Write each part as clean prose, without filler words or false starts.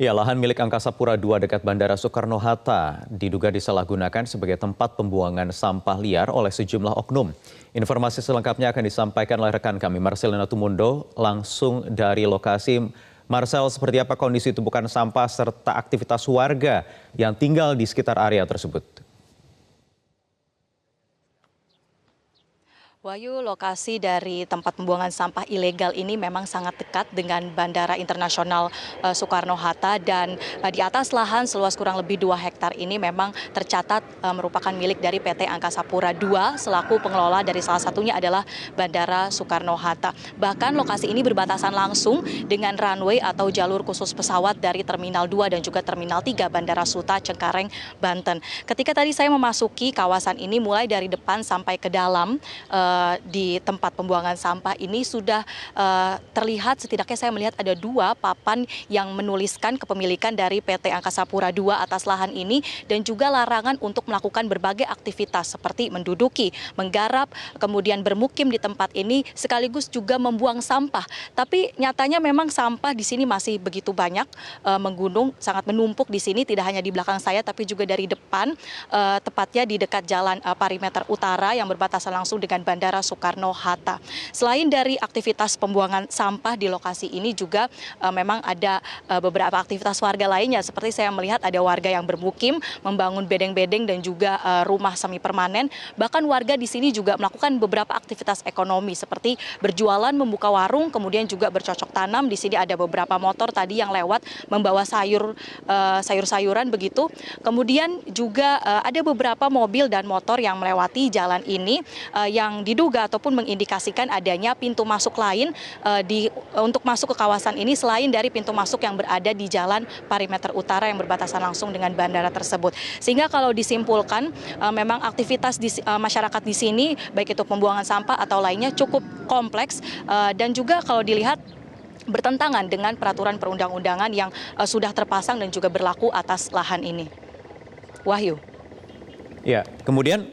Ya, lahan milik Angkasa Pura II dekat Bandara Soekarno-Hatta diduga disalahgunakan sebagai tempat pembuangan sampah liar oleh sejumlah oknum. Informasi selengkapnya akan disampaikan oleh rekan kami, Marcelina Tumundo, langsung dari lokasi. Marcel, seperti apa kondisi tumpukan sampah serta aktivitas warga yang tinggal di sekitar area tersebut? Wahyu, lokasi dari tempat pembuangan sampah ilegal ini memang sangat dekat dengan Bandara Internasional Soekarno-Hatta dan di atas lahan seluas kurang lebih 2 hektar ini memang tercatat merupakan milik dari PT Angkasa Pura II selaku pengelola dari salah satunya adalah Bandara Soekarno-Hatta. Bahkan lokasi ini berbatasan langsung dengan runway atau jalur khusus pesawat dari Terminal 2 dan juga Terminal 3 Bandara Suta Cengkareng, Banten. Ketika tadi saya memasuki kawasan ini mulai dari depan sampai ke dalam, di tempat pembuangan sampah ini sudah terlihat setidaknya saya melihat ada 2 papan yang menuliskan kepemilikan dari PT Angkasa Pura II atas lahan ini dan juga larangan untuk melakukan berbagai aktivitas seperti menduduki, menggarap, kemudian bermukim di tempat ini sekaligus juga membuang sampah. Tapi nyatanya memang sampah di sini masih begitu banyak menggunung, sangat menumpuk di sini tidak hanya di belakang saya tapi juga dari depan, tepatnya di dekat jalan perimeter utara yang berbatasan langsung dengan Bandara Soekarno-Hatta. Selain dari aktivitas pembuangan sampah di lokasi ini juga memang ada beberapa aktivitas warga lainnya. Seperti saya melihat ada warga yang bermukim, membangun bedeng-bedeng dan juga rumah semi permanen. Bahkan warga di sini juga melakukan beberapa aktivitas ekonomi seperti berjualan, membuka warung, kemudian juga bercocok tanam. Di sini ada beberapa motor tadi yang lewat membawa sayur-sayuran begitu. Kemudian juga ada beberapa mobil dan motor yang melewati jalan ini yang diduga ataupun mengindikasikan adanya pintu masuk lain untuk masuk ke kawasan ini selain dari pintu masuk yang berada di jalan perimeter utara yang berbatasan langsung dengan bandara tersebut. Sehingga kalau disimpulkan memang aktivitas masyarakat di sini baik itu pembuangan sampah atau lainnya cukup kompleks dan juga kalau dilihat bertentangan dengan peraturan perundang-undangan yang sudah terpasang dan juga berlaku atas lahan ini. Wahyu. Ya, kemudian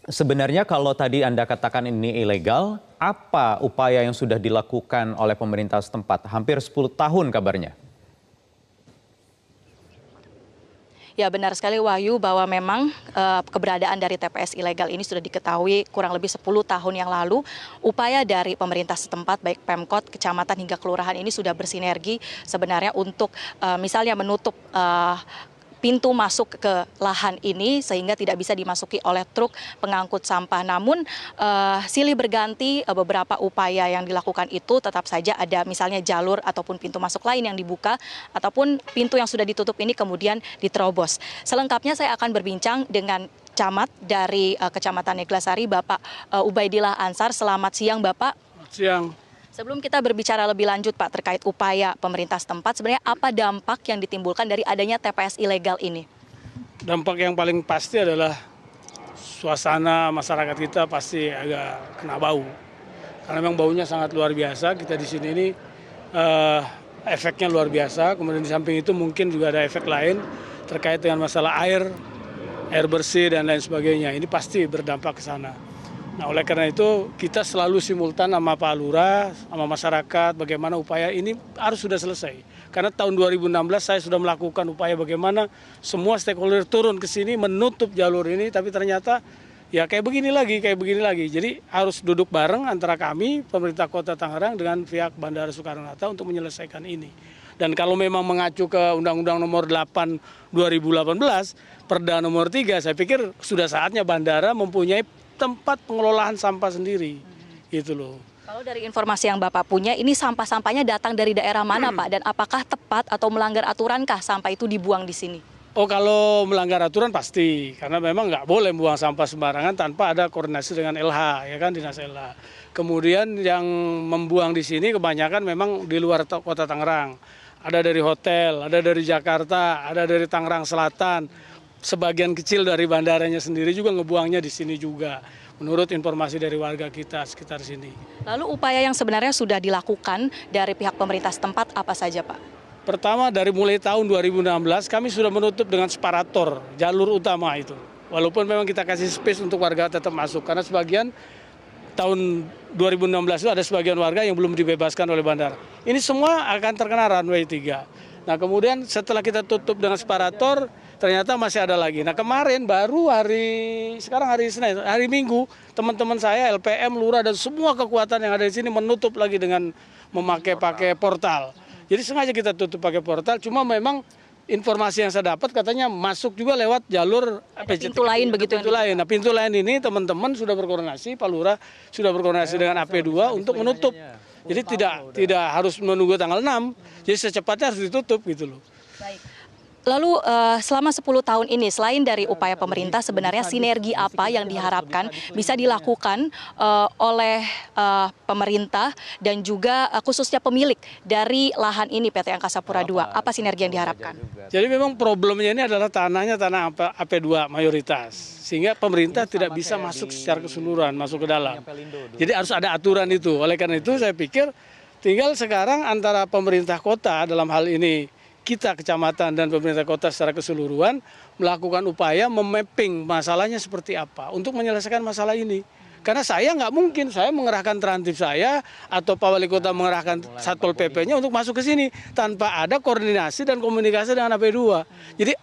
sebenarnya kalau tadi Anda katakan ini ilegal, apa upaya yang sudah dilakukan oleh pemerintah setempat? Hampir 10 tahun kabarnya. Ya benar sekali Wahyu bahwa memang keberadaan dari TPS ilegal ini sudah diketahui kurang lebih 10 tahun yang lalu. Upaya dari pemerintah setempat baik Pemkot, kecamatan hingga kelurahan ini sudah bersinergi sebenarnya untuk misalnya menutup pintu masuk ke lahan ini sehingga tidak bisa dimasuki oleh truk pengangkut sampah. Namun silih berganti beberapa upaya yang dilakukan itu tetap saja ada misalnya jalur ataupun pintu masuk lain yang dibuka ataupun pintu yang sudah ditutup ini kemudian diterobos. Selengkapnya saya akan berbincang dengan camat dari Kecamatan Neglasari, Bapak Ubaidillah Ansar. Selamat siang Bapak. Selamat siang. Sebelum kita berbicara lebih lanjut Pak terkait upaya pemerintah setempat, sebenarnya apa dampak yang ditimbulkan dari adanya TPS ilegal ini? Dampak yang paling pasti adalah suasana masyarakat kita pasti agak kena bau. Karena memang baunya sangat luar biasa, kita di sini ini efeknya luar biasa. Kemudian di samping itu mungkin juga ada efek lain terkait dengan masalah air bersih dan lain sebagainya. Ini pasti berdampak ke sana. Nah oleh karena itu kita selalu simultan sama Pak Lurah, sama masyarakat bagaimana upaya ini harus sudah selesai. Karena tahun 2016 saya sudah melakukan upaya bagaimana semua stakeholder turun ke sini menutup jalur ini, tapi ternyata ya kayak begini lagi. Jadi harus duduk bareng antara kami, pemerintah Kota Tangerang dengan pihak Bandara Soekarno-Hatta untuk menyelesaikan ini. Dan kalau memang mengacu ke Undang-Undang Nomor 8 2018, Perda Nomor 3, saya pikir sudah saatnya bandara mempunyai tempat pengelolaan sampah sendiri, gitu loh. Kalau dari informasi yang Bapak punya, ini sampah-sampahnya datang dari daerah mana Pak? Dan apakah tepat atau melanggar aturankah sampah itu dibuang di sini? Oh kalau melanggar aturan pasti, karena memang nggak boleh buang sampah sembarangan tanpa ada koordinasi dengan LH, ya kan Dinas LH. Kemudian yang membuang di sini kebanyakan memang di luar Kota Tangerang. Ada dari hotel, ada dari Jakarta, ada dari Tangerang Selatan. Sebagian kecil dari bandaranya sendiri juga ngebuangnya di sini juga, menurut informasi dari warga kita sekitar sini. Lalu upaya yang sebenarnya sudah dilakukan dari pihak pemerintah setempat apa saja Pak? Pertama dari mulai tahun 2016 kami sudah menutup dengan separator jalur utama itu. Walaupun memang kita kasih space untuk warga tetap masuk, karena sebagian tahun 2016 itu ada sebagian warga yang belum dibebaskan oleh bandara. Ini semua akan terkena runway 3. Nah kemudian setelah kita tutup dengan separator, ternyata masih ada lagi. Nah kemarin baru sekarang hari Senin, hari Minggu, teman-teman saya, LPM, Lurah, dan semua kekuatan yang ada di sini menutup lagi dengan pakai portal. Jadi sengaja kita tutup pakai portal, cuma memang informasi yang saya dapat katanya masuk juga lewat jalur pintu lain begitu. Pintu lain. Nah pintu lain ini teman-teman sudah berkoordinasi, Pak Lurah sudah berkoordinasi dengan AP2 untuk menutup. Jadi tidak harus menunggu tanggal 6, jadi secepatnya harus ditutup gitu loh. Baik. Lalu selama 10 tahun ini selain dari upaya pemerintah sebenarnya sinergi apa yang diharapkan bisa dilakukan oleh pemerintah dan juga khususnya pemilik dari lahan ini PT Angkasa Pura II? Apa sinergi yang diharapkan? Jadi memang problemnya ini adalah tanahnya tanah AP2 mayoritas. Sehingga pemerintah tidak bisa masuk secara keseluruhan, masuk ke dalam. Jadi harus ada aturan itu. Oleh karena itu saya pikir tinggal sekarang antara pemerintah kota dalam hal ini kita kecamatan dan pemerintah kota secara keseluruhan melakukan upaya memapping masalahnya seperti apa untuk menyelesaikan masalah ini. Karena saya nggak mungkin saya mengerahkan Trantip saya atau Pak Wali Kota mengerahkan Satpol PP-nya untuk masuk ke sini tanpa ada koordinasi dan komunikasi dengan AP2. Jadi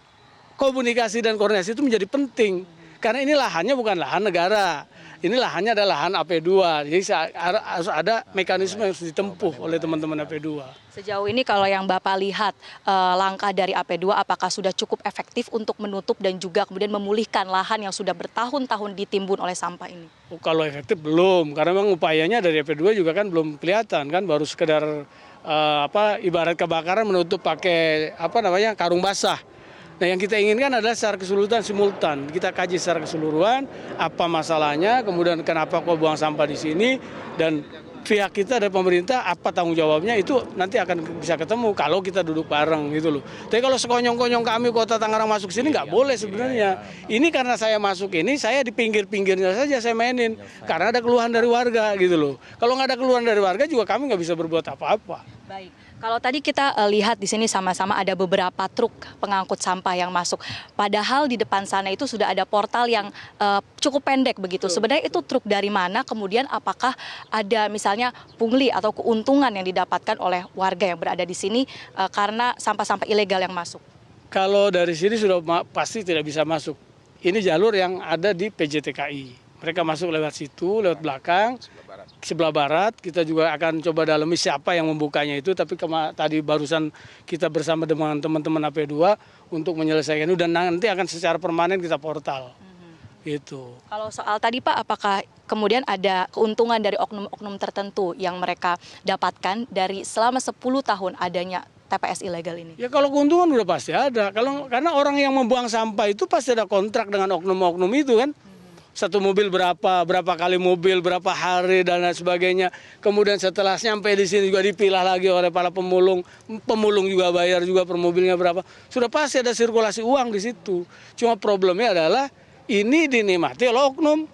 komunikasi dan koordinasi itu menjadi penting. Karena ini lahannya bukan lahan negara, ini lahannya adalah lahan AP2, jadi harus ada mekanisme yang harus ditempuh oleh teman-teman AP2. Sejauh ini kalau yang Bapak lihat langkah dari AP2 apakah sudah cukup efektif untuk menutup dan juga kemudian memulihkan lahan yang sudah bertahun-tahun ditimbun oleh sampah ini? Kalau efektif belum, karena memang upayanya dari AP2 juga kan belum kelihatan kan, baru sekedar ibarat kebakaran menutup pakai karung basah. Nah yang kita inginkan adalah secara keseluruhan simultan. Kita kaji secara keseluruhan apa masalahnya, kemudian kenapa kok buang sampah di sini, dan pihak kita dari pemerintah apa tanggung jawabnya itu nanti akan bisa ketemu kalau kita duduk bareng gitu loh. Tapi kalau sekonyong-konyong kami Kota Tangerang masuk sini nggak boleh sebenarnya. Ini karena saya masuk ini, saya di pinggir-pinggirnya saja saya mainin. Karena ada keluhan dari warga gitu loh. Kalau nggak ada keluhan dari warga juga kami nggak bisa berbuat apa-apa. Baik. Kalau tadi kita lihat di sini sama-sama ada beberapa truk pengangkut sampah yang masuk. Padahal di depan sana itu sudah ada portal yang cukup pendek begitu. Sebenarnya itu truk dari mana? Kemudian apakah ada misalnya pungli atau keuntungan yang didapatkan oleh warga yang berada di sini karena sampah-sampah ilegal yang masuk? Kalau dari sini sudah pasti tidak bisa masuk. Ini jalur yang ada di PJTKI. Mereka masuk lewat situ, lewat belakang, sebelah barat. Kita juga akan coba dalami siapa yang membukanya itu. Tapi tadi barusan kita bersama dengan teman-teman AP2 untuk menyelesaikan itu. Dan nanti akan secara permanen kita portal. Gitu. Kalau soal tadi Pak, apakah kemudian ada keuntungan dari oknum-oknum tertentu yang mereka dapatkan dari selama 10 tahun adanya TPS ilegal ini? Ya kalau keuntungan udah pasti ada. Karena orang yang membuang sampah itu pasti ada kontrak dengan oknum-oknum itu kan. Satu mobil berapa kali mobil, berapa hari dan lain sebagainya. Kemudian setelah nyampe di sini juga dipilah lagi oleh para pemulung. Pemulung juga bayar juga per mobilnya berapa. Sudah pasti ada sirkulasi uang di situ. Cuma problemnya adalah ini dinikmati oleh oknum.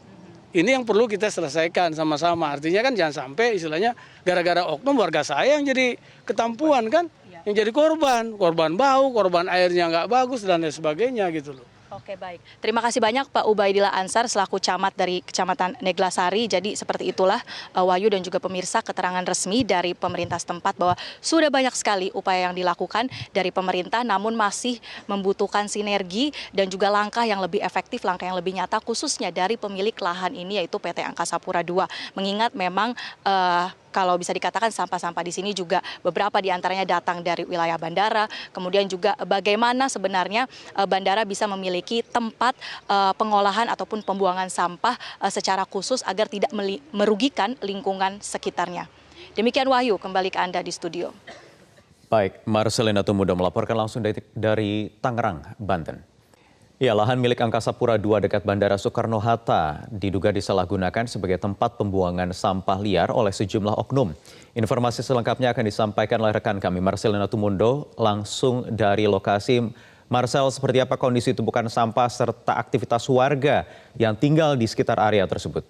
Ini yang perlu kita selesaikan sama-sama. Artinya kan jangan sampai istilahnya gara-gara oknum warga saya yang jadi ketampuan kan. Yang jadi korban bau, korban airnya nggak bagus dan lain sebagainya gitu loh. Oke, baik. Terima kasih banyak Pak Ubaidillah Ansar selaku camat dari Kecamatan Neglasari. Jadi seperti itulah Wahyu dan juga pemirsa keterangan resmi dari pemerintah setempat bahwa sudah banyak sekali upaya yang dilakukan dari pemerintah namun masih membutuhkan sinergi dan juga langkah yang lebih efektif, langkah yang lebih nyata khususnya dari pemilik lahan ini yaitu PT Angkasa Pura II. Mengingat memang kalau bisa dikatakan sampah-sampah di sini juga beberapa diantaranya datang dari wilayah bandara, kemudian juga bagaimana sebenarnya bandara bisa memiliki tempat pengolahan ataupun pembuangan sampah secara khusus agar tidak merugikan lingkungan sekitarnya. Demikian Wahyu, kembali ke Anda di studio. Baik, Marcelina Tumudo melaporkan langsung dari Tangerang, Banten. Ya, lahan milik Angkasa Pura II dekat Bandara Soekarno-Hatta diduga disalahgunakan sebagai tempat pembuangan sampah liar oleh sejumlah oknum. Informasi selengkapnya akan disampaikan oleh rekan kami Marcelina Tumundo langsung dari lokasi. Marcel, seperti apa kondisi tumpukan sampah serta aktivitas warga yang tinggal di sekitar area tersebut?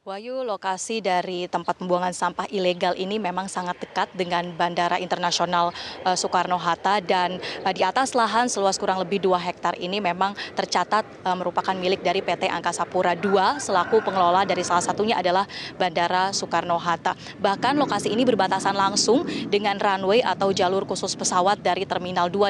Wahyu, lokasi dari tempat pembuangan sampah ilegal ini memang sangat dekat dengan Bandara Internasional Soekarno-Hatta dan di atas lahan seluas kurang lebih 2 hektar ini memang tercatat merupakan milik dari PT Angkasa Pura II selaku pengelola dari salah satunya adalah Bandara Soekarno-Hatta. Bahkan lokasi ini berbatasan langsung dengan runway atau jalur khusus pesawat dari Terminal 2